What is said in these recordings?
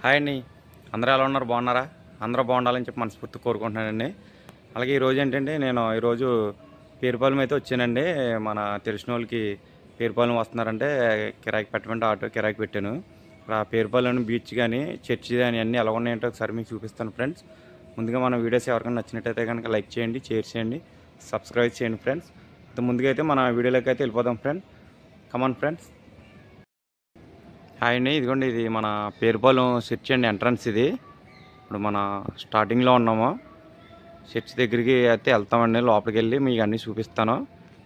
Hi అండి. అందరూ ఎలా ఉన్నారు? బాగున్నారా? అందరూ బాగుండాలని చెప్పి మనస్ఫూర్తి కోరుకుంటున్నానండి. అలాగే ఈరోజు ఏంటంటే నేను ఈరోజు పేరుపాలెం అయితే వచ్చానండి. మన తెలిసిన వాళ్ళకి పేరుపాలెం వస్తున్నారంటే కిరాయికి పెట్టమంటే ఆటో కిరాయికి పెట్టాను. ఆ పేరుపాలెం బీచ్ కానీ చర్చి కానీ అన్నీ ఎలా ఉన్నాయంటే ఒకసారి మీకు చూపిస్తాను ఫ్రెండ్స్. ముందుగా మన వీడియోస్ ఎవరికైనా నచ్చినట్టయితే కనుక లైక్ చేయండి, షేర్ చేయండి, సబ్స్క్రైబ్ చేయండి ఫ్రెండ్స్. ముందుగా అయితే మన వీడియోలోకి అయితే వెళ్ళిపోదాం ఫ్రెండ్స్. Come on friends. హాయ్ అండి. ఇదిగోండి, ఇది మన పేరుపాలెం చర్చ్ అండి, ఎంట్రన్స్ ఇది. ఇప్పుడు మన స్టార్టింగ్లో ఉన్నాము. చర్చ్ దగ్గరికి అయితే వెళ్తామండి. లోపలికి వెళ్ళి మీకు అన్నీ చూపిస్తాను.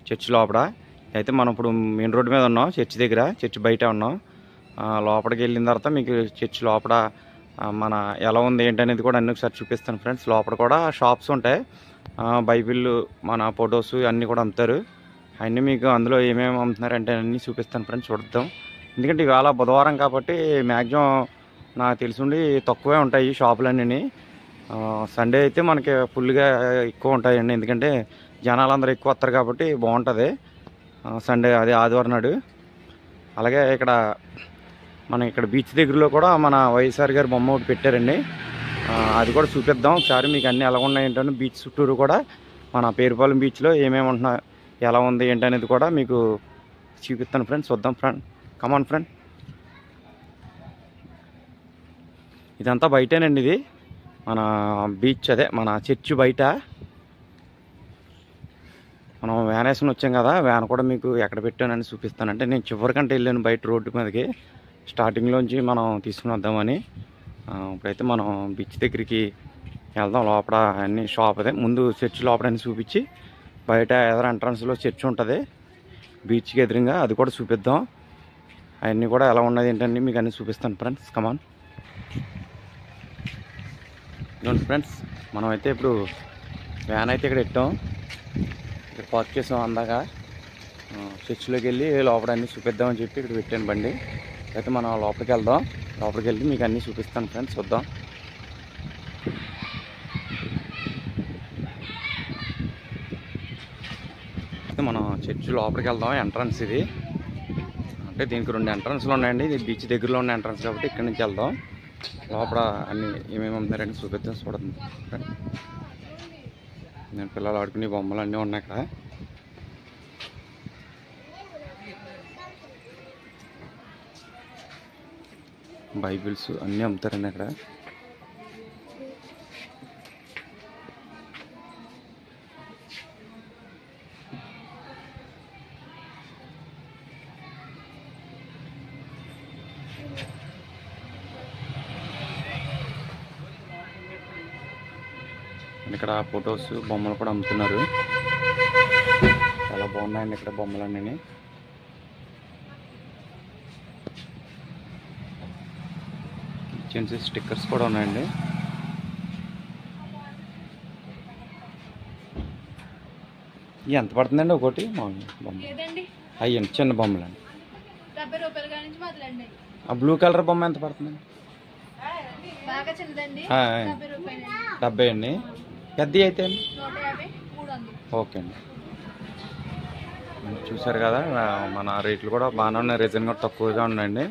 చర్చ్ లోపల అయితే మనం ఇప్పుడు మెయిన్ రోడ్డు మీద ఉన్నాం. చర్చ్ దగ్గర, చర్చ్ బయట ఉన్నాం. లోపలికి వెళ్ళిన తర్వాత మీకు చర్చ్ లోపల మన ఎలా ఉంది ఏంటనేది కూడా అన్నీ ఒకసారి చూపిస్తాను ఫ్రెండ్స్. లోపల కూడా షాప్స్ ఉంటాయి. బైబిల్, మన ఫొటోస్ అన్నీ కూడా అమ్ముతారు. అన్నీ మీకు అందులో ఏమేమి అమ్ముతున్నారంటే అన్నీ చూపిస్తాను ఫ్రెండ్స్. చూద్దాం. ఎందుకంటే ఇవాళ బుధవారం కాబట్టి మ్యాక్సిమం నాకు తెలిసిండి తక్కువే ఉంటాయి షాపులన్నీ. సండే అయితే మనకి ఫుల్గా ఎక్కువ ఉంటాయండి. ఎందుకంటే జనాలందరూ ఎక్కువ వస్తారు కాబట్టి బాగుంటుంది సండే, అదే ఆదివారం నాడు. అలాగే ఇక్కడ బీచ్ దగ్గరలో కూడా మన వైఎస్ఆర్ గారి బొమ్మ ఒకటి పెట్టారండి. అది కూడా చూపిద్దాం ఒకసారి మీకు. అన్నీ ఎలా ఉన్నాయి ఏంటని బీచ్ చుట్టూరు కూడా మన పేరుపాలెం బీచ్లో ఏమేమి ఉంటున్నాయి, ఎలా ఉంది ఏంటనేది కూడా మీకు చూపిస్తాను ఫ్రెండ్స్. చూద్దాం ఫ్రెండ్. కమాన్ ఫ్రెండ్. ఇదంతా బయటేనండి. ఇది మన బీచ్, అదే మన చర్చ్ బయట. మనం వ్యాన్ వేసుకుని వచ్చాం కదా, వ్యాన్ కూడా మీకు ఎక్కడ పెట్టానని చూపిస్తానంటే నేను చివరికంటే వెళ్ళాను బయట రోడ్డు మీదకి. స్టార్టింగ్లోంచి మనం తీసుకుని వద్దామని. ఇప్పుడైతే మనం బీచ్ దగ్గరికి వెళ్దాం. లోపల అన్ని షాప్, అదే ముందు చర్చ్ లోపల అన్ని చూపించి బయట ఎదురు ఎంట్రన్స్లో చర్చ్ ఉంటుంది బీచ్కి ఎదురుగా, అది కూడా చూపిద్దాం. అవన్నీ కూడా ఎలా ఉన్నది ఏంటండి మీకు అన్నీ చూపిస్తాను ఫ్రెండ్స్. కమాన్. ఇదిగోండి ఫ్రెండ్స్, మనమైతే ఇప్పుడు వ్యాన్ అయితే ఇక్కడ పెట్టాం. ఇక్కడ పార్క్ చేసాం. అందాక చర్చిలోకి వెళ్ళి లోపల అన్నీ చూపిద్దామని చెప్పి ఇక్కడ పెట్టాను బండి. అయితే మనం లోపలికి వెళ్దాం. లోపలికి వెళ్ళి మీకు అన్నీ చూపిస్తాను ఫ్రెండ్స్. చూద్దాం. అయితే మనం చర్చి లోపలికి వెళ్దాం. ఎంట్రన్స్ ఇది. అంటే దీనికి 2 ఎంట్రన్స్లు ఉన్నాయండి. ఇది బీచ్ దగ్గరలో ఉన్న ఎంట్రన్స్ కాబట్టి ఇక్కడ నుంచి వెళ్దాం. లోపల అన్నీ ఏమేమి ఉన్నారంటే చూపిద్దాం. చూడండి. నేను పిల్లలు ఆడుకునే బొమ్మలు అన్నీ ఉన్నాయి ఇక్కడ. బైబిల్స్ అన్నీ అమ్ముతారండి అక్కడ. ఇక్కడ ఫొటోస్, బొమ్మలు కూడా అమ్ముతున్నారు. చాలా బాగున్నాయండి ఇక్కడ బొమ్మలన్నీ. కిచెన్స్ స్టిక్కర్స్ కూడా ఉన్నాయండి. ఎంత పడుతుందండి ఒకటి మామూలు బొమ్మ? అయ్యండి చిన్న బొమ్మలండి. ఆ బ్లూ కలర్ బొమ్మ ఎంత పడుతుందండి? 70 అండి. పెద్ద అయితే అండి? ఓకే అండి. చూసారు కదా, మన రేట్లు కూడా బాగానే ఉన్నాయి. రీజన్ కూడా తక్కువగా ఉన్నాయండి.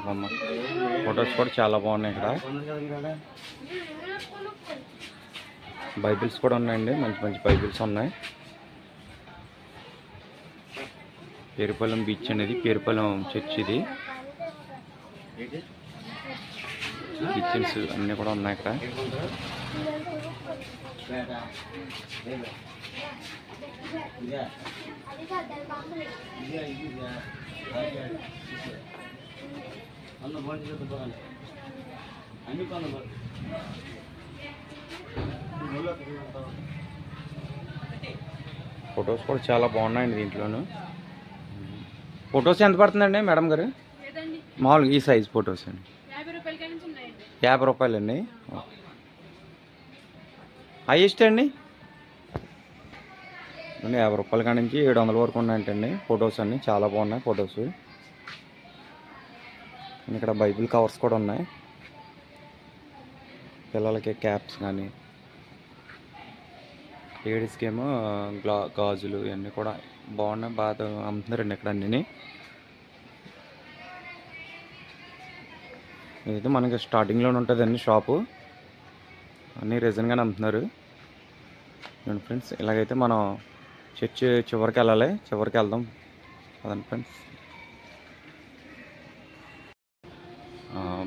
బొమ్మ ఫొటోస్ కూడా చాలా బాగున్నాయి. ఇక్కడ బైబిల్స్ కూడా ఉన్నాయండి. మంచి మంచి బైబిల్స్ ఉన్నాయి. పేరుపాలెం బీచ్ అనేది పేరుపాలెం చర్చ్ ఇది. కిచెన్స్ అన్నీ కూడా ఉన్నాయి ఇక్కడ. ఫొటోస్ కూడా చాలా బాగున్నాయండి దీంట్లోనూ. ఫొటోస్ ఎంత పడుతుందండి మేడం గారు? మామూలుగా ఈ సైజ్ ఫొటోస్ అండి 50 రూపాయలండి. హైయెస్ట్ అండి 50 రూపాయల కాడి నుంచి 700 వరకు ఉన్నాయంటండి ఫొటోస్ అన్నీ. చాలా బాగున్నాయి ఫొటోస్. ఇక్కడ బైబిల్ కవర్స్ కూడా ఉన్నాయి. పిల్లలకి క్యాప్స్ కానీ, లేడీస్కి ఏమో గాజులు ఇవన్నీ కూడా బాగున్నాయి. బాగా అమ్ముతున్నారండి ఇక్కడ అన్నీ. ఇదైతే మనకి స్టార్టింగ్లోనే ఉంటుందండి షాపు. అన్నీ రీజన్గానే అమ్ముతున్నారు. చూడండి ఫ్రెండ్స్, ఇలాగైతే మనం చర్చి చివరికి వెళ్ళాలి. చివరికి వెళ్దాం అదండి ఫ్రెండ్స్.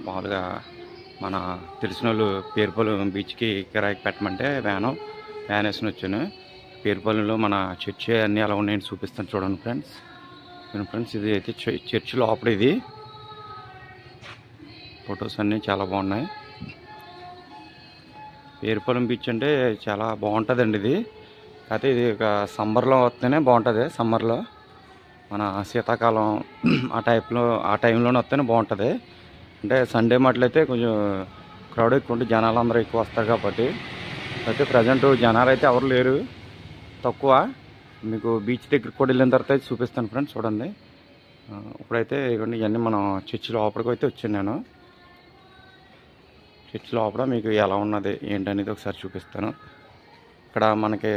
మామూలుగా మన తెలిసిన వాళ్ళు పేరుపాలెం బీచ్కి కిరాయికి పెట్టమంటే వ్యాన్ వేసుకుని వచ్చాను. పేరుపాలెంలో మన చర్చి అన్నీ ఎలా ఉన్నాయని చూపిస్తాను చూడండి ఫ్రెండ్స్. ఫ్రెండ్స్, ఇది అయితే చర్చి లోపల. ఇది ఫొటోస్ అన్నీ చాలా బాగున్నాయి. పేరుపాలెం బీచ్ అంటే చాలా బాగుంటుందండి. ఇది అయితే ఇది ఒక సమ్మర్లో వస్తేనే బాగుంటుంది. సమ్మర్లో మన శీతాకాలం ఆ టైంలోనే వస్తేనే బాగుంటుంది. అంటే సండే మాటలైతే కొంచెం క్రౌడ్ ఎక్కువ ఉంటే జనాలు అందరూ ఎక్కువ వస్తారు కాబట్టి. అయితే ప్రజెంట్ జనాలు అయితే ఎవరు లేరు, తక్కువ. మీకు బీచ్ దగ్గరికి కూడా వెళ్ళిన తర్వాత అయితే చూపిస్తాను ఫ్రెండ్స్. చూడండి, ఇప్పుడైతే ఇవన్నీ మనం చర్చి లోపలికి అయితే వచ్చాను. నేను చర్చి లోపల మీకు ఎలా ఉన్నది ఏంటనేది ఒకసారి చూపిస్తాను. ఇక్కడ మనకి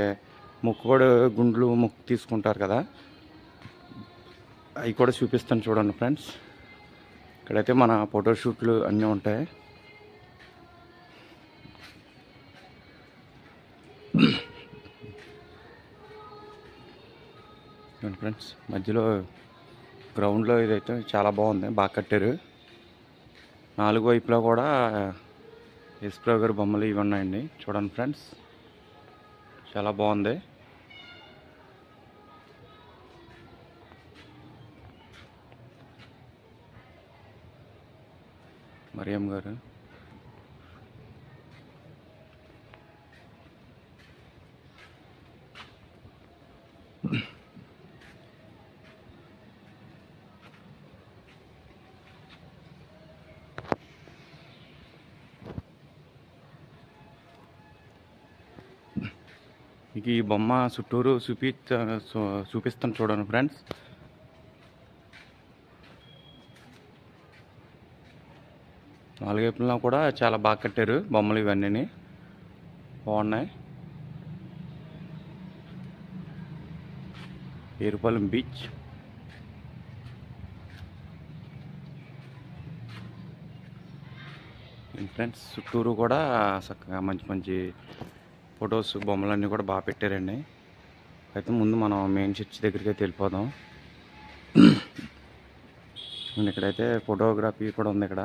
మొక్కుబడి గుండ్లు మొక్కు తీసుకుంటారు కదా, అవి కూడా చూపిస్తాను చూడండి ఫ్రెండ్స్. ఇక్కడైతే మన ఫోటోషూట్లు అన్నీ ఉంటాయి. ఫ్రెండ్స్, మధ్యలో గ్రౌండ్లో ఇదైతే చాలా బాగుంది, బాగా కట్టారు. 4 వైపులా కూడా యేసుప్రభు గారి బొమ్మలు ఇవి ఉన్నాయండి. చూడండి ఫ్రెండ్స్, చాలా బాగుంది. మరియం గారు, మీకు ఈ బొమ్మ చుట్టూరు చూపిస్తాను చూడండి ఫ్రెండ్స్. నాలుగైపులా కూడా చాలా బాగా కట్టారు బొమ్మలు, ఇవన్నీ బాగున్నాయి. పేరుపాలెం బీచ్. ఫ్రెండ్స్, చుట్టూరు కూడా చక్కగా మంచి మంచి ఫొటోస్ బొమ్మలన్నీ కూడా బాగా పెట్టారండి. అయితే ముందు మనం మెయిన్ చర్చ్ దగ్గరికి అయితే వెళ్ళిపోదాం. ఇక్కడైతే ఫోటోగ్రఫీ కూడా ఉంది. ఇక్కడ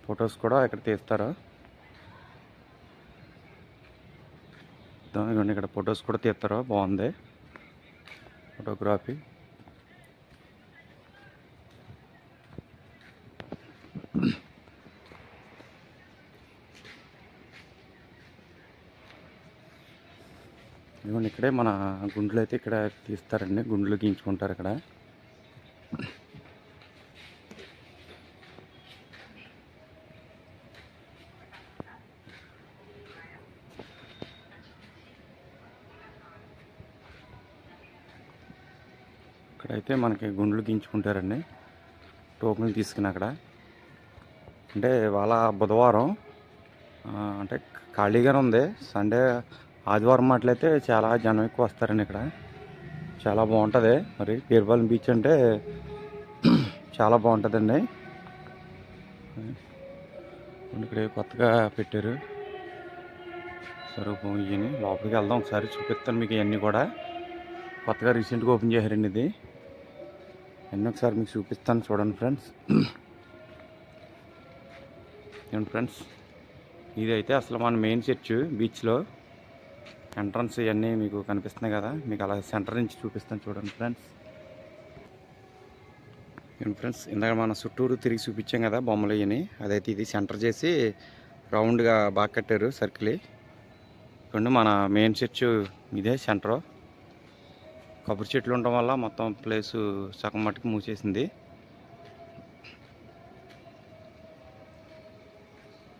ఫొటోస్ కూడా ఇక్కడ తీస్తారు. ఇవన్నీ ఇక్కడ ఫొటోస్ కూడా తీస్తారు, బాగుంది ఫోటోగ్రఫీ. ఇవన్నీ ఇక్కడే మన గుండ్లు అయితే ఇక్కడ తీస్తారండి, గుండ్లు గీయించుకుంటారు ఇక్కడ. ఇక్కడైతే మనకి గుండ్లు గీయించుకుంటారండి, టోకెన్లు తీసుకుని. అక్కడ అంటే వాళ్ళ బుధవారం అంటే ఖాళీగానే ఉంది. సండే ఆదివారం మాటలైతే చాలా జనం ఎక్కువ వస్తారండి. ఇక్కడ చాలా బాగుంటుంది. మరి పేరుపాలెం బీచ్ అంటే చాలా బాగుంటుందండి. ఇక్కడ కొత్తగా పెట్టారు స్వరూపం. ఇవన్నీ లోపలికి వెళ్దాం, ఒకసారి చూపిస్తాను మీకు. ఇవన్నీ కూడా కొత్తగా రీసెంట్గా ఓపెన్ చేశారండి. ఇది అన్నీ ఒకసారి మీకు చూపిస్తాను చూడండి ఫ్రెండ్స్. ఏమండి ఫ్రెండ్స్, ఇదైతే అసలు మన మెయిన్ చర్చ్ బీచ్లో ఎంట్రన్స్ ఇవన్నీ మీకు కనిపిస్తున్నాయి కదా. మీకు అలా సెంటర్ నుంచి చూపిస్తాను చూడండి ఫ్రెండ్స్. ఏమండి ఫ్రెండ్స్, ఇందాక మన చుట్టూరు తిరిగి చూపించాం కదా బొమ్మలు ఇవన్నీ, అదైతే ఇది సెంటర్ చేసి రౌండ్గా బాగా కట్టారు సర్కిల్. ఇక్కడ మన మెయిన్ చర్చ్ ఇదే సెంటర్. కొబ్బరి చెట్లు ఉండడం వల్ల మొత్తం ప్లేసు సగం మట్టుకు మూసేసింది.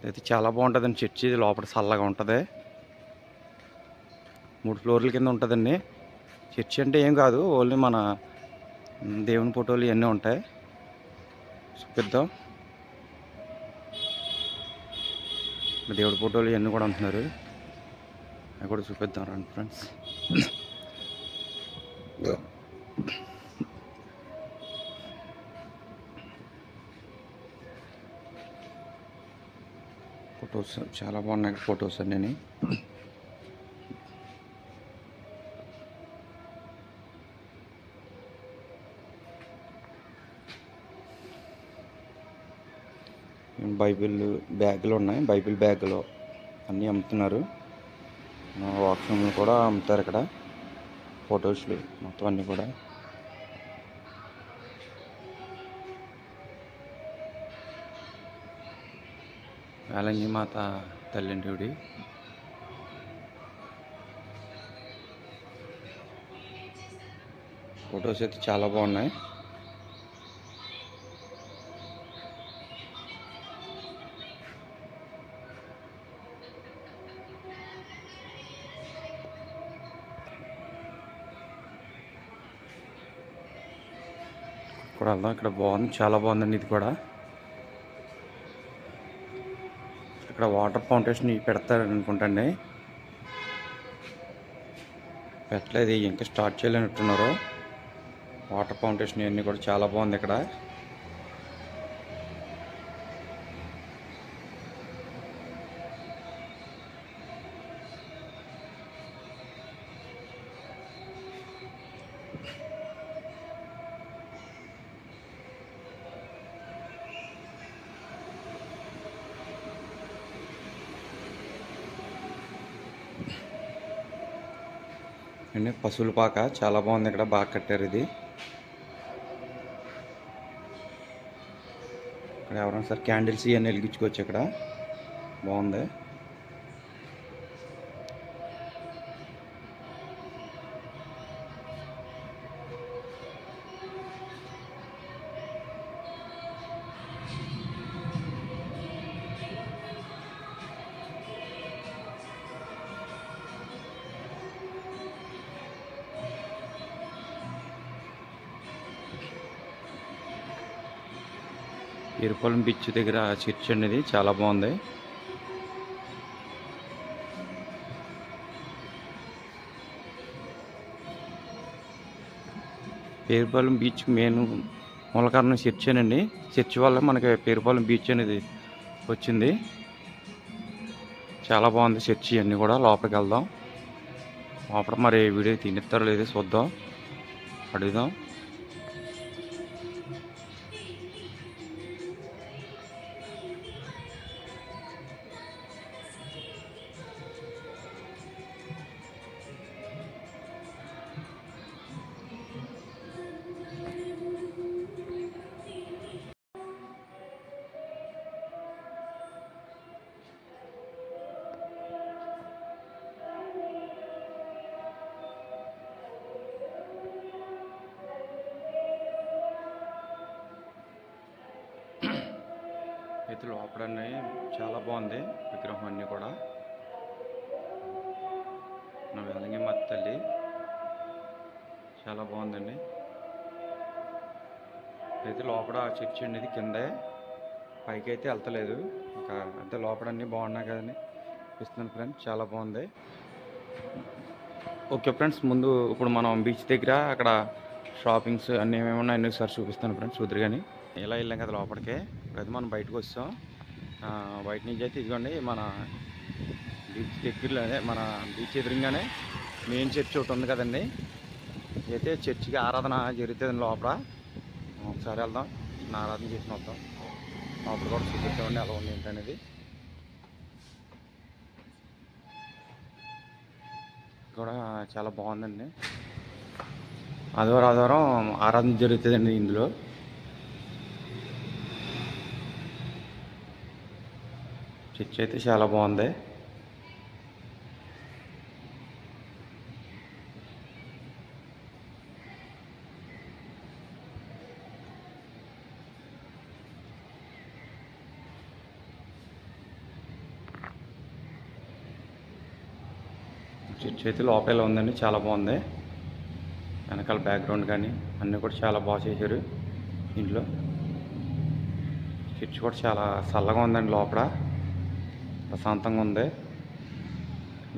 అయితే చాలా బాగుంటుందండి చర్చి. లోపల చల్లగా ఉంటుంది. 3 ఫ్లోర్ల కింద ఉంటుందండి చర్చి. అంటే ఏం కాదు, ఓన్లీ మన దేవుని ఫోటోలు ఇవన్నీ ఉంటాయి. చూపిద్దాం. దేవుడి ఫోటోలు ఇవన్నీ కూడా ఉంటున్నారు, అవి కూడా చూపిద్దాం రండి ఫ్రెండ్స్. ఫొటోస్ చాలా బాగున్నాయి ఫొటోస్ అన్నీ. బైబిల్ బ్యాగులు ఉన్నాయి, బైబిల్ బ్యాగులు అన్నీ అమ్ముతున్నారు. వాక్స్లు కూడా అమ్ముతారు ఇక్కడ, ఫొటోస్లు మొత్తం అన్నీ కూడా. వేలంగి మాత తల్లింటి ఫొటోస్ అయితే చాలా బాగున్నాయి. ఇక్కడ వెళ్దాం, ఇక్కడ బాగుంది, చాలా బాగుందండి ఇది కూడా. ఇక్కడ వాటర్ ఫౌంటేషన్ పెడతారు అనుకుంటండి, పెట్టలేదు, ఇంకా స్టార్ట్ చేయలేనట్టున్నారు. వాటర్ ఫౌంటేషన్ ఇవన్నీ కూడా చాలా బాగుంది ఇక్కడ. అండి పశువుల పాక చాలా బాగుంది ఇక్కడ, బాగా కట్టారు ఇది. ఇక్కడ ఎవరైనా సరే క్యాండిల్స్ ఇవన్నీ వెలిగించుకోవచ్చు, ఇక్కడ బాగుంది. పేరుపాలెం బీచ్ దగ్గర చర్చ్ అనేది చాలా బాగుంది. పేరుపాలెం బీచ్ మెయిన్ మూల కారణం చర్చ్ అండి. చర్చ్ వల్ల మనకి పేరుపాలెం బీచ్ అనేది వచ్చింది. చాలా బాగుంది చర్చ్ అన్నీ కూడా. లోపలికి వెళ్దాం, లోపల మరి వీడియో తినిస్తారో లేదో చూద్దాం, అడుగుదాం. అయితే లోపలన్నీ చాలా బాగుంది విగ్రహం అన్నీ కూడా. నా వేలంగి మాత తల్లి చాలా బాగుందండి. అయితే లోపల చర్చి అనేది కిందే, పైకి అయితే వెళ్తలేదు. ఇంకా అయితే లోపలన్నీ బాగున్నాయి కదండి, ఇస్తున్నాను ఫ్రెండ్స్, చాలా బాగుంది. ఓకే ఫ్రెండ్స్, ముందు ఇప్పుడు మనం బీచ్ దగ్గర అక్కడ షాపింగ్స్ అన్నీ ఏమేమి ఉన్నాయి అన్నీ ఒకసారి చూపిస్తాను ఫ్రెండ్స్, చూద్దరు కానీ. ఇలా వెళ్ళాం కదా లోపలికి, ఇప్పుడైతే మనం బయటకు వస్తాం. బయట నుంచి అయితే ఇదిగోండి మన బీచ్ దగ్గరలోనే, మన బీచ్ ఎదురుగానే మెయిన్ చర్చ్ ఒకటి ఉంది కదండి. అయితే చర్చికి ఆరాధన జరుగుతుంది లోపల. ఒకసారి వెళ్దాం, ఆరాధన చేసిన వద్దాం. లోపల కూడా చూపిద్దామండి ఎలా ఉంది ఏంటనేది. కూడా చాలా బాగుందండి. ఆదివారం ఆరాధన జరుగుతుందండి ఇందులో. చర్చ్ అయితే చాలా బాగుంది. చర్చ్ అయితే లోపల ఉందండి, చాలా బాగుంది. వెనకాల బ్యాక్గ్రౌండ్ కానీ అన్నీ కూడా చాలా బాగా చేశారు ఇంట్లో. చర్చ్ కూడా చాలా చల్లగా ఉందండి, లోపల ప్రశాంతంగా ఉంది.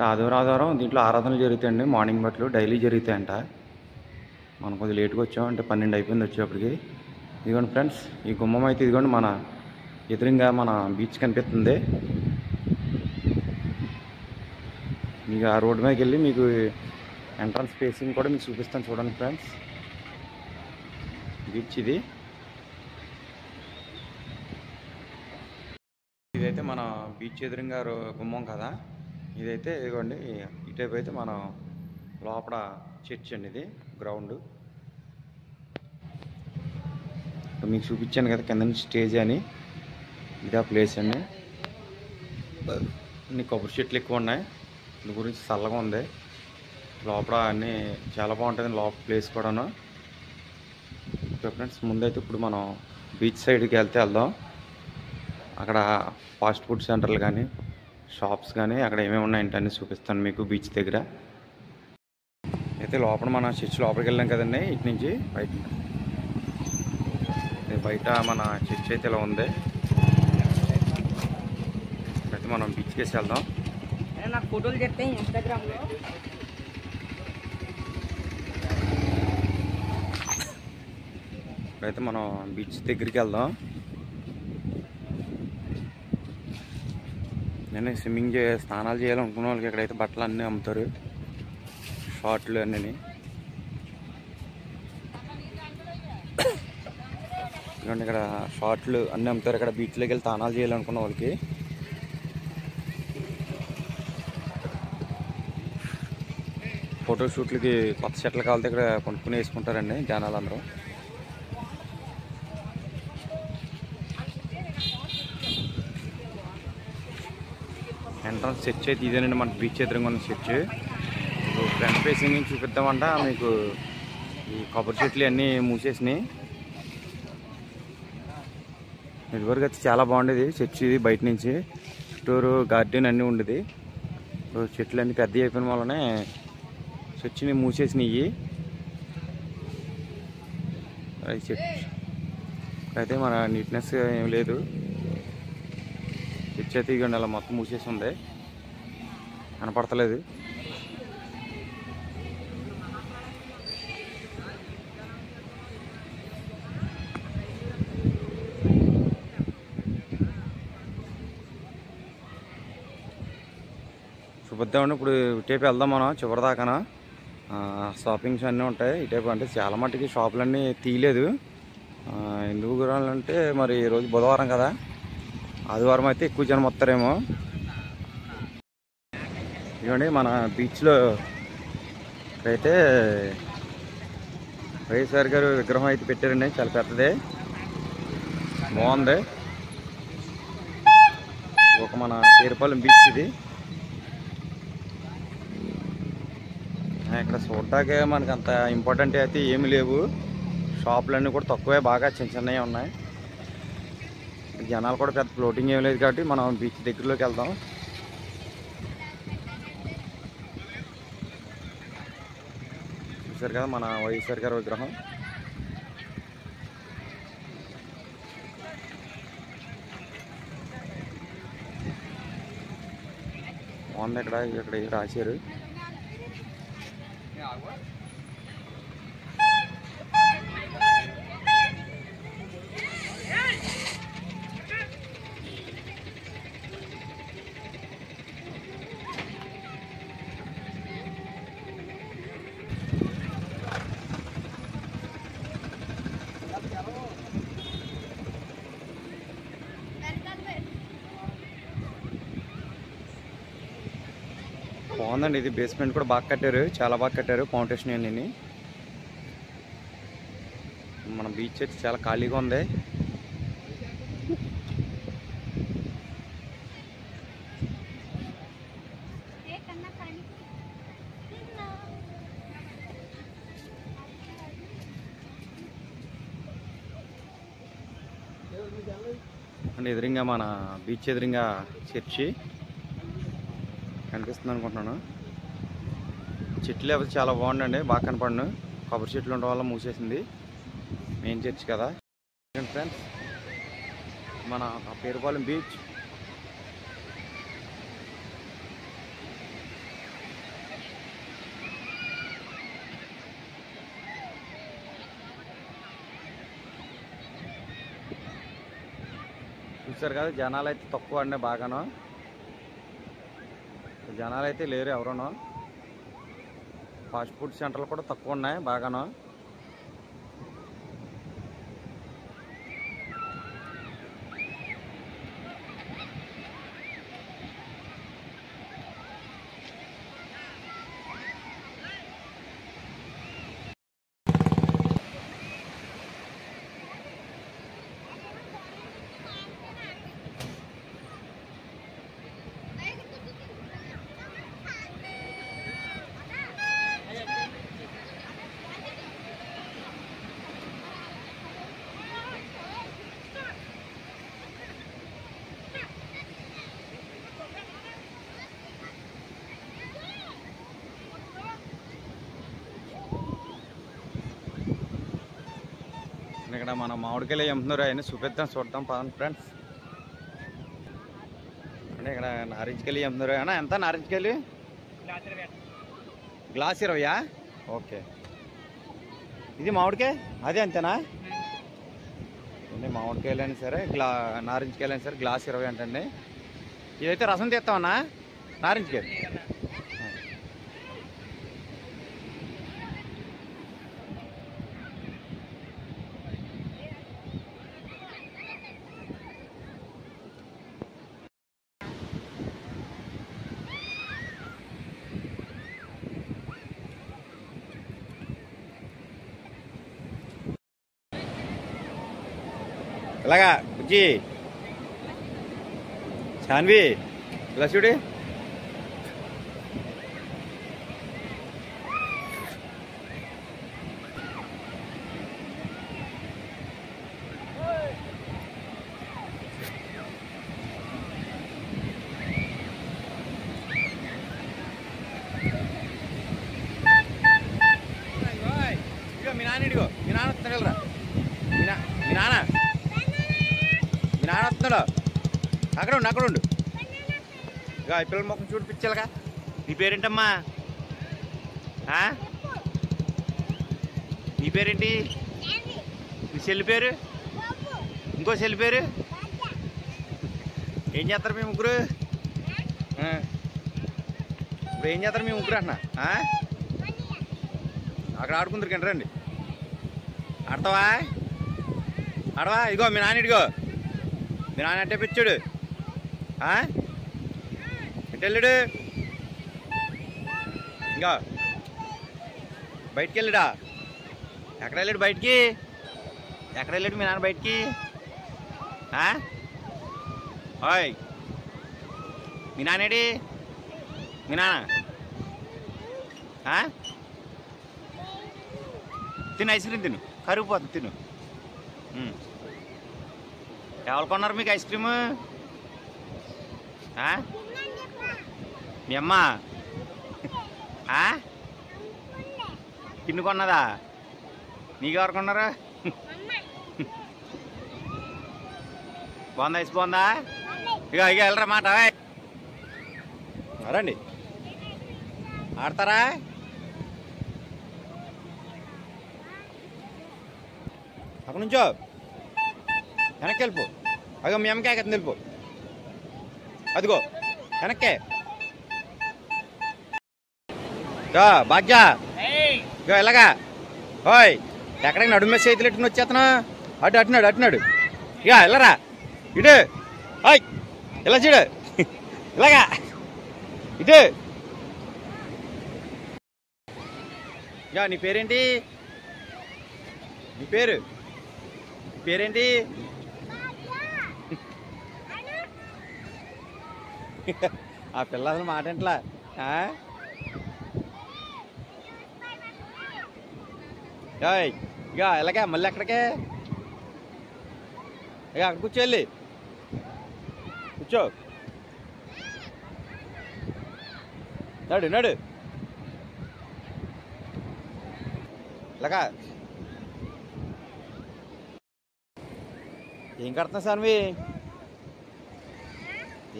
ఆదివారం దీంట్లో ఆరాధనలు జరుగుతాయండి, మార్నింగ్ బట్లు డైలీ జరుగుతాయంట. మనం కొద్దిగా లేట్గా వచ్చాం, అంటే 12 అయిపోయింది వచ్చేప్పటికి. ఇదిగోండి ఫ్రెండ్స్, ఈ గుమ్మం అయితే ఇదిగోండి మన ఎదురుగా మన బీచ్ కనిపిస్తుంది. మీకు ఆ రోడ్డు మీదకి వెళ్ళి మీకు ఎంట్రన్స్ ఫేసింగ్ కూడా మీకు చూపిస్తాను చూడండి ఫ్రెండ్స్. బీచ్ ఇదైతే మన బీచ్ ఎదురుగా గుమ్మం కదా. ఇదైతే ఇదిగోండి ఇటైపు అయితే మనం లోపల చర్చ్ అండి. ఇది గ్రౌండ్ మీకు చూపించాను కదా కింద నుంచి స్టేజ్ అని. ఇదే ప్లేస్ అండి. అన్ని కొబ్బరి చెట్లు ఎక్కువ ఉన్నాయి. దీని గురించి చల్లగా ఉంది. లోపల అన్నీ చాలా బాగుంటుంది లోపల ప్లేస్ కూడాను. ఫ్రెండ్స్ ముందైతే ఇప్పుడు మనం బీచ్ సైడ్కి వెళ్దాం. అక్కడ ఫాస్ట్ ఫుడ్ సెంటర్లు కానీ షాప్స్ కానీ అక్కడ ఏమేమి ఉన్నాయంటే అన్నీ చూపిస్తాను మీకు బీచ్ దగ్గర. అయితే లోపల మన చర్చ్ లోపలికి వెళ్ళాం కదండి. ఇటు నుంచి బయట మన చర్చ్ అయితే ఇలా ఉంది. అయితే మనం బీచ్కి వేసి వెళ్దాం. నాకు ఫోటోలు చెప్తే ఇన్స్టాగ్రామ్లో అయితే మనం బీచ్ దగ్గరికి వెళ్దాం. నేను స్విమ్మింగ్ స్నానాలు చేయాలనుకున్న వాళ్ళకి ఇక్కడైతే బట్టలు అన్నీ అమ్ముతారు, షార్ట్లు అన్నీ. ఇదిగోండి ఇక్కడ షార్ట్లు అన్నీ అమ్ముతారు. ఇక్కడ బీచ్లోకి వెళ్ళి స్నానాలు చేయాలనుకున్న వాళ్ళకి. ఫోటోషూట్లకి కొత్త షర్ట్లు కావాలితే ఇక్కడ కొనుక్కుని వేసుకుంటారండి జనాలు అందరూ. ఎంట్రన్స్ చర్చ్ అయితే ఇదేనండి మన బీచ్ ఎదురుగా ఉన్న చర్చ్. ఫ్రంట్ ఫేసింగ్ నుంచి చూపిద్దామంట మీకు ఈ కొబ్బరి చెట్లు అన్నీ మూసేసినాయి. ఇదివరకు అయితే చాలా బాగుండేది చర్చ్. ఇది బయట నుంచి చుట్టూరు గార్డెన్ అన్నీ ఉండేది. చెట్లు అన్నీ పెద్ద అయిపోయిన వల్లనే చర్చిని మూసేసినాయి. చర్చ్ అయితే మన నీట్నెస్ ఏం లేదు. చర్చ్ అయితే ఇక అలా మొత్తం మూసేసి ఉంది, కనపడతలేదు. చూపిద్దామండి. ఇప్పుడు ఇటేపు వెళ్దాం మనం చివరిదాకా. షాపింగ్స్ అన్నీ ఉంటాయి ఇటేపు. అంటే చాలా మట్టుకి షాపులన్నీ తీయలేదు. ఎందుకు గురాలంటే మరి ఈరోజు బుధవారం కదా, ఆదివారం అయితే ఎక్కువ జనం వస్తారేమో. ఇదిగోండి మన బీచ్లో అయితే వైఎస్ఆర్ గారు విగ్రహం అయితే పెట్టారండి. చాలా పెద్దదే, బాగుంది. ఒక మన పేరుపాలెం బీచ్ ఇది. ఇక్కడ చూడటానికి మనకు అంత ఇంపార్టెంట్ అయితే ఏమి లేవు. షాపులన్నీ కూడా తక్కువే, బాగా చిన్న చిన్నవి ఉన్నాయి. జనాలు కూడా పెద్ద ఫ్లోటింగ్ ఏం లేదు కాబట్టి మనం బీచ్ దగ్గరలోకి వెళ్దాం. చూసారు కదా మన వైఎస్ఆర్ గారి విగ్రహం. బాగుంది. ఇక్కడ రాశారు. బాగుందండి. ఇది బేస్మెంట్ కూడా బాగా కట్టారు, చాలా బాగా కట్టారు. ఫౌండేషన్ అన్నీ. మన బీచ్ అయితే చాలా ఖాళీగా ఉంది. అండ్ ఎదురుగా మన బీచ్ ఎదురుగా చర్చి కనిపిస్తుంది అనుకుంటున్నాను. చెట్లు అయితే చాలా బాగుండండి, బాగా కనపడను. కొబ్బరి చెట్లు ఉండడం వల్ల మూసేసింది. మెయిన్ చర్చ్ కదా ఫ్రెండ్స్. మన పేరుపాలెం బీచ్. చూసారు కదా జనాలు అయితే తక్కువ అండి బాగాను. జనాలు అయితే లేరు ఎవరునో. ఫాస్ట్ ఫుడ్ సెంటర్లు కూడా తక్కువ ఉన్నాయి బాగాను. ఇక్కడ మన మామిడికాయలు అమ్ముతున్నారు, అవన్నీ చూద్దాం పదండి ఫ్రెండ్స్. అంటే ఇక్కడ నారింజకాయలు అమ్ముతున్నారు. అన్నా ఎంత నారింజకాయలు? గ్లాస్ 20. ఓకే. ఇది మామిడికాయ అదే అంతేనా? మామిడికాయలు అయినా సరే నారింజకాయలు అయినా సరే గ్లాస్ 20 అంటండి. ఇదైతే రసం తీస్తామన్నా నారింజకాయలు. ఇలాగా బుజ్జి శాన్వి ఇలా చూడు. మీ నాన్న ఇడిగో, మీ నాన్న వస్తున్నాడు. మీ నాన్న వస్తున్నాడు. అక్కడ ఉండు. ఇక ఈ పిల్లల మొక్కను చూడిపించాలిగా. నీ పేరేంటమ్మా? నీ పేరేంటి? నీ చెల్లి పేరు? ఇంకో చెల్లి పేరు? ఏం చేస్తారు మీ ముగ్గురు? ఇప్పుడు ఏం చేస్తారు మీ ముగ్గురు అన్న? అక్కడ ఆడుకుందరు కండి, రండి. ఆడతావా? ఇదిగో మీ నాన్న ఇడిగో. మీ నాన్న అంటే పిచ్చుడు ఎట్టెళ్ళాడు? ఇంకా బయటికి వెళ్ళాడా? ఎక్కడ వెళ్ళాడు బయటికి? ఎక్కడ వెళ్ళాడు మీ నాన్న బయటికి? ఓయ్ మీ నాన్నేడి? మీ నాన్న తిను, ఐస్ క్రీమ్ తిను, కరిగిపోతుంది తిను. ఎవరు కొన్నారు మీకు ఐస్ క్రీము? మీ అమ్మ తిన్ను కొన్నదా? నీకెవరు కొన్నారా? బాగుందా? ఐస్ బాగుందా? ఇక వెళ్ళరా మాట. రండి, ఆడతారా? అక్కడ నుంచో వెనక్కి వెళ్ళిపో. అదిగో మీ అమ్మకాయ కదా, వెళ్ళిపో. అదిగో వెనక్కే. బాగ్యా ఇగో ఎలాగా? ఓయ్ ఎక్కడికి నడుము మీద చేతులు ఎట్టుకుని వచ్చేతను? అటున్నాడు. ఇక వెళ్ళరా ఇటు. ఓయ్ ఇలా చూడు, ఇలాగా ఇటు. ఇక నీ పేరేంటి? నీ పేరేంటి? ఆ పిల్ల అసలు మాట ఎంట్లా? ఇక ఎలాగే మళ్ళీ ఎక్కడికే? ఇక అక్కడ కూర్చోళ్ళి కూర్చో. నడు ఇలాగా. ఏం కడుతున్నావు సాన్వి?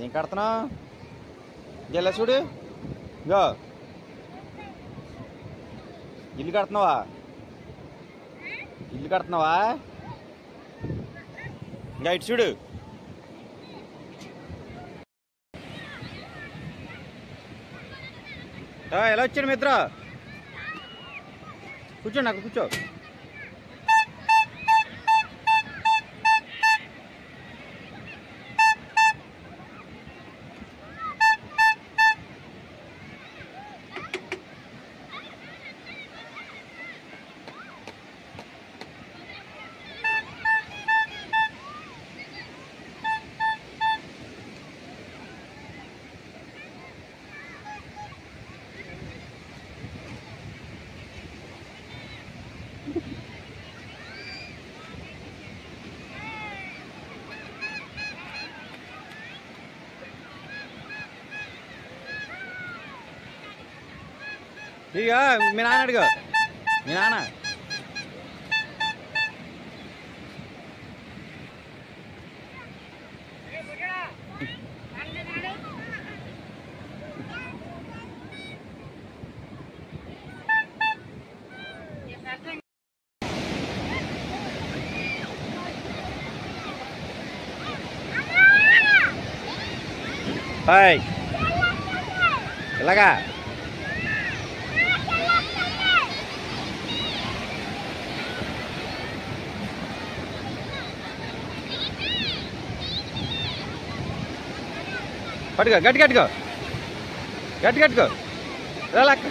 ఏం కడుతున్నావు? ఇలా చూడు. ఇగో ఇల్లు కడుతున్నావా? ఇంకా ఇటు చూడు. ఎలా వచ్చాడు మిత్ర? కూర్చోండి అక్కడ కూర్చో. ఇక మీ నాన్న అడుగు, మీ నాన్న. హాయ్ ఇలాగా పట్టుకో, గట్టి గట్టుకో, గట్టి గట్టుకో. రాలక్క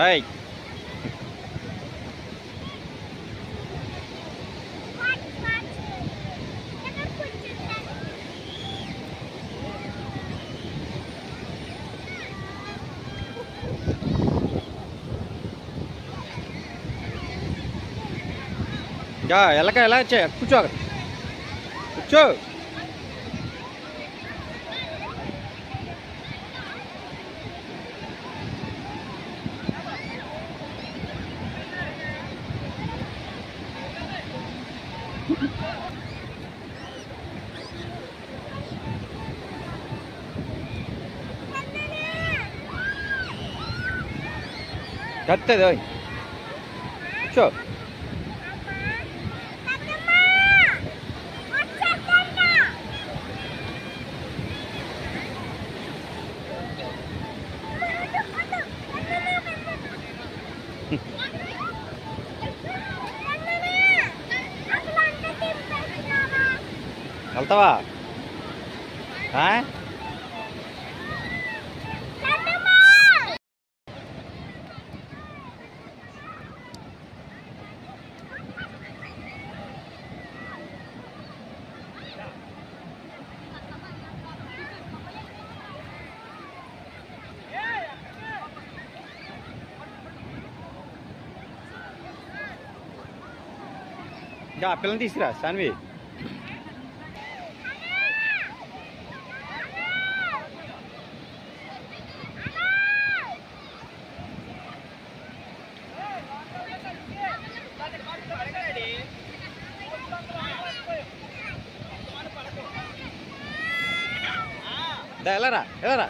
హాయ్. ఎలాక ఎలా వచ్చా? కూర్చో, కూర్చో. కత్తది కూర్చో. వెళ్తావా? ఇంకా పిల్లల్ని తీసుకురా సాన్వి. వెళ్ళరా వెళ్ళరా.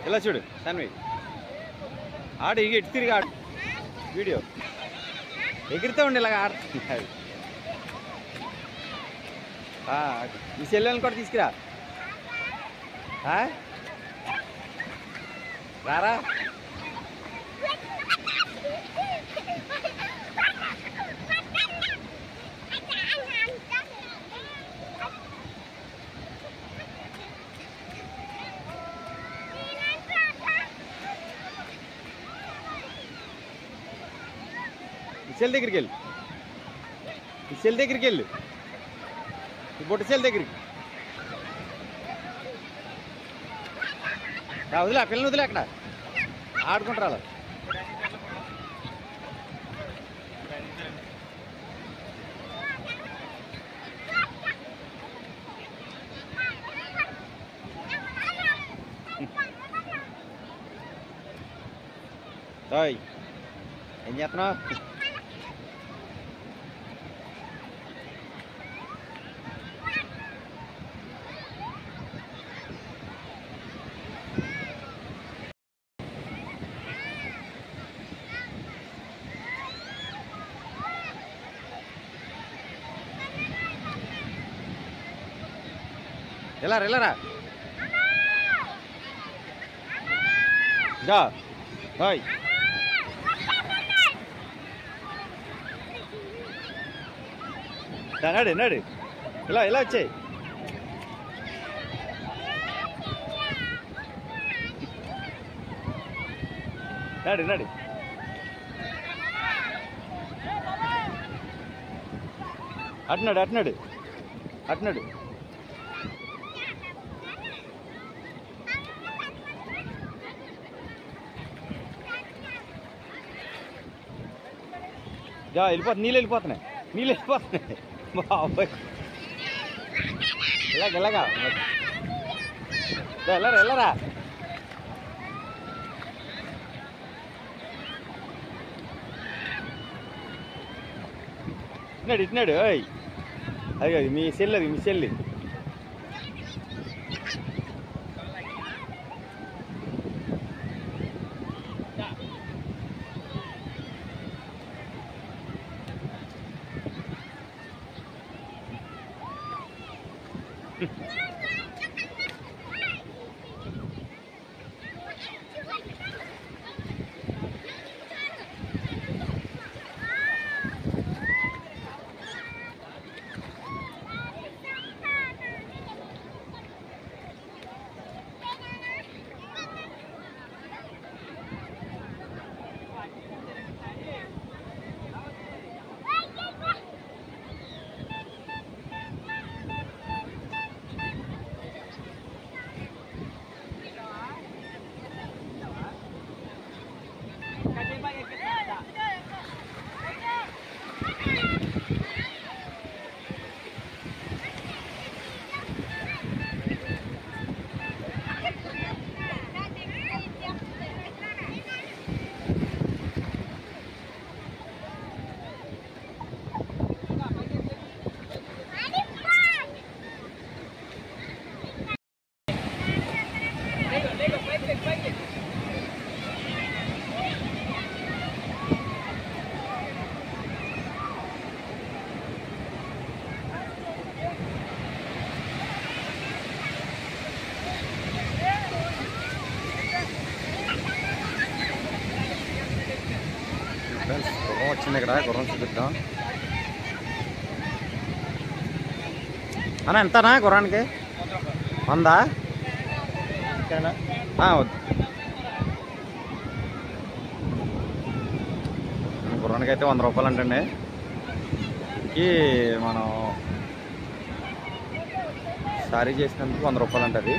ఇలా చూడు సాన్వి, ఆడు ఎటు తిరిగి ఆడు. వీడియో ఎగిరితే ఉండి ఇలాగ ఆడుతుంది. ఈ సెల్లెల్ని కూడా తీసుకురా. రారా. సెల్ దగ్గరికి వెళ్ళు, ఈ సెల్ దగ్గరికి వెళ్ళు, ఈ బొట్ట సెల్ దగ్గరికి. వదిలే ఆ పిల్లని, వదిలే అక్కడ ఆడుకుంటారు అలా. ఏం చేస్తున్నావు? వెళ్ళరా దా హాయ్ నడు ఇలా వచ్చాయి నడు అట్నాడు నీళ్ళు వెళ్ళిపోతున్నాయి బాబాయ్ ఇలాగా వెళ్ళరా ఇట్నాడు అది మీ సెల్లి గుర్రం వచ్చింది ఇక్కడ గుర్రం చూపిద్దాం అన్న ఎంతనా గుర్రానికి 100 వద్దు గుర్రానికి అయితే 100 రూపాయలు అంటండి ఈ మనం సారీ చేసినందుకు 100 రూపాయలు అంటది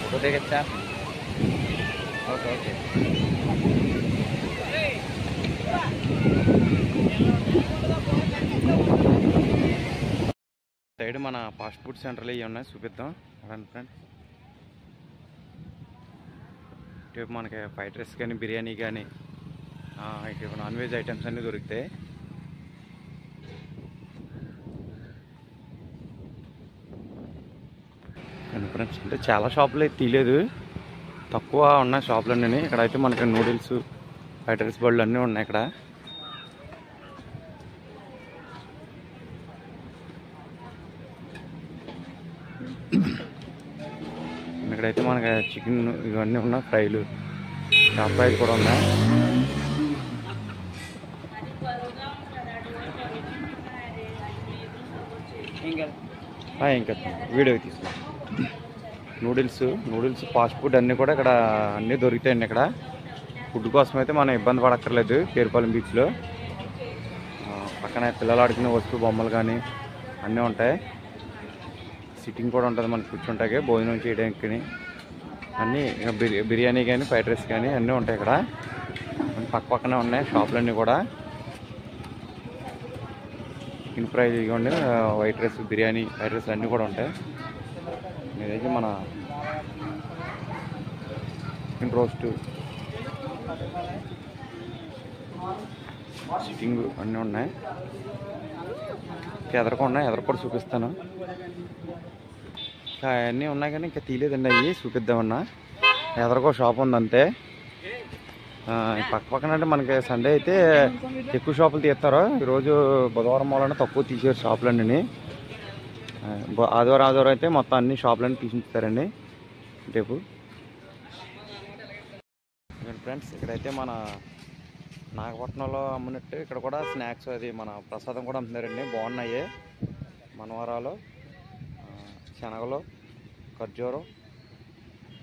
फोटो देखा ओके సైడ్ మన ఫాస్ట్ ఫుడ్ సెంటర్లు ఇవి ఉన్నాయి చూపిద్దాం రండి ఫ్రెండ్స్ ఇటు మనకి ఫ్రైడ్ రైస్ కానీ బిర్యానీ కానీ ఇటు నాన్ వెజ్ ఐటమ్స్ అన్నీ దొరుకుతాయి ఫ్రెండ్స్ అంటే చాలా షాపులు అయితే తీయలేదు తక్కువ ఉన్నాయి షాపులన్నీ ఇక్కడ అయితే మనకి నూడిల్స్ ఫ్రైడ్ రైస్ బళ్ళు అన్నీ ఉన్నాయి ఇక్కడ ఇక్కడైతే మనకి చికెన్ ఇవన్నీ ఉన్నాయి ఫ్రైలు షాప్ ఫ్రైలు కూడా ఉన్నాయి ఇంకా వీడియో తీసుకున్నాం నూడిల్స్ ఫాస్ట్ ఫుడ్ అన్నీ కూడా ఇక్కడ అన్నీ దొరుకుతాయండి ఇక్కడ ఫుడ్ కోసం అయితే మనం ఇబ్బంది పడక్కర్లేదు పేరుపాలెం బీచ్లో పక్కన పిల్లలు ఆడుకునే వస్తువు బొమ్మలు కానీ అన్నీ ఉంటాయి సిట్టింగ్ కూడా ఉంటుంది మనకి కూర్చుంటాకే భోజనం చేయడానికి అన్నీ బిర్యానీ కానీ ఫ్రైడ్ రైస్ కానీ అన్నీ ఉంటాయి ఇక్కడ పక్కనే ఉన్నాయి షాపులన్నీ కూడా చికెన్ ఫ్రై ఇవ్వండి white rice biryani fried rice అన్నీ కూడా ఉంటాయి ఇదైతే మన చికెన్ రోస్ట్, సిట్టింగ్ అన్నీ ఉన్నాయి. ఎదరకుండా కూడా చూపిస్తాను. ఇంకా అన్నీ ఉన్నాయి కానీ ఇంకా తీయలేదండి, అవి చూపిద్దామన్నా. ఎదరకో షాప్ ఉంది అంతే. పక్కన అంటే మనకి సండే అయితే ఎక్కువ షాపులు తీస్తారు. ఈరోజు బుధవారం వలన తక్కువ తీసారు షాపులన్నీ. ఆదివారం అయితే మొత్తం అన్ని షాపులన్నీ తీసిస్తారండి రేపు. ఫ్రెండ్స్, ఇక్కడైతే మన నాగపట్నంలో అమ్మినట్టు ఇక్కడ కూడా స్నాక్స్, అది మన ప్రసాదం కూడా అమ్ముతున్నారండి. బాగున్నాయి. మనవరాలు, శనగలు, ఖర్జూరం,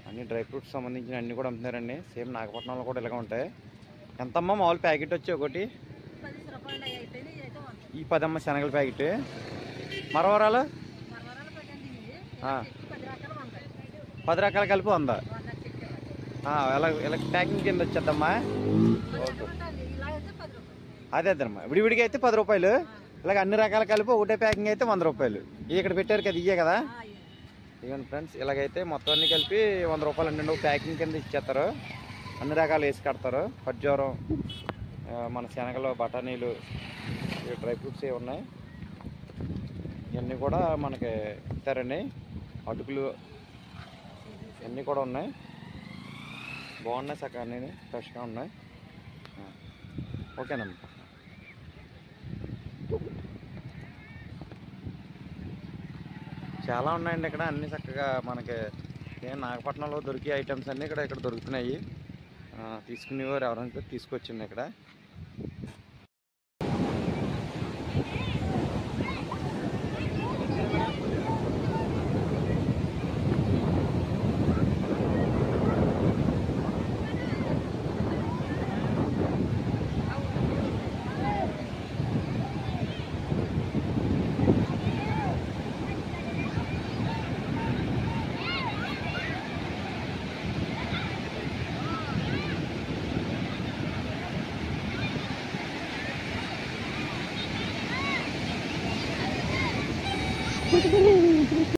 అన్ని డ్రై ఫ్రూట్స్ సంబంధించిన అన్నీ కూడా అమ్ముతున్నారండి. సేమ్ నాగపట్నంలో కూడా ఇలాగ ఉంటాయి. ఎంతమ్మా మామూలు ప్యాకెట్ వచ్చి ఒకటి? ఈ 10 అమ్మ శనగల ప్యాకెట్. మరవరాలు 10 రకాలు కలిపి 100. ఇలా ప్యాకింగ్ కింద వచ్చేద్దమ్మా. ఓకే, అదేద్దమ్మా. విడివిడిగా అయితే 10 రూపాయలు. ఇలాగ అన్ని రకాలు కలిపి ఒకటే ప్యాకింగ్ అయితే 100 రూపాయలు. ఇవి ఇక్కడ పెట్టారు కదా, ఇయ్యే కదా. ఇవ్వండి ఫ్రెండ్స్, ఇలాగైతే మొత్తం అన్ని కలిపి 100 రూపాయలు అండి. ప్యాకింగ్ కింద ఇచ్చేస్తారు. అన్ని రకాలు వేసి కడతారు. ఖర్జూరం, మన శనగలు, బఠానీలు, డ్రై ఫ్రూట్స్ ఏ ఉన్నాయి. ఇవన్నీ కూడా మనకి ఇస్తారండి. అటుకులు ఇవన్నీ కూడా ఉన్నాయి. బాగున్నాయి, చక్కగా అన్నీ ఫ్రెష్గా ఉన్నాయి. ఓకేనమ్మా. చాలా ఉన్నాయండి ఇక్కడ, అన్నీ చక్కగా మనకి నాగపట్నంలో దొరికే ఐటమ్స్ అన్నీ ఇక్కడ దొరుకుతున్నాయి. తీసుకునేవారు ఎవరైనా తీసుకొచ్చింది ఇక్కడ.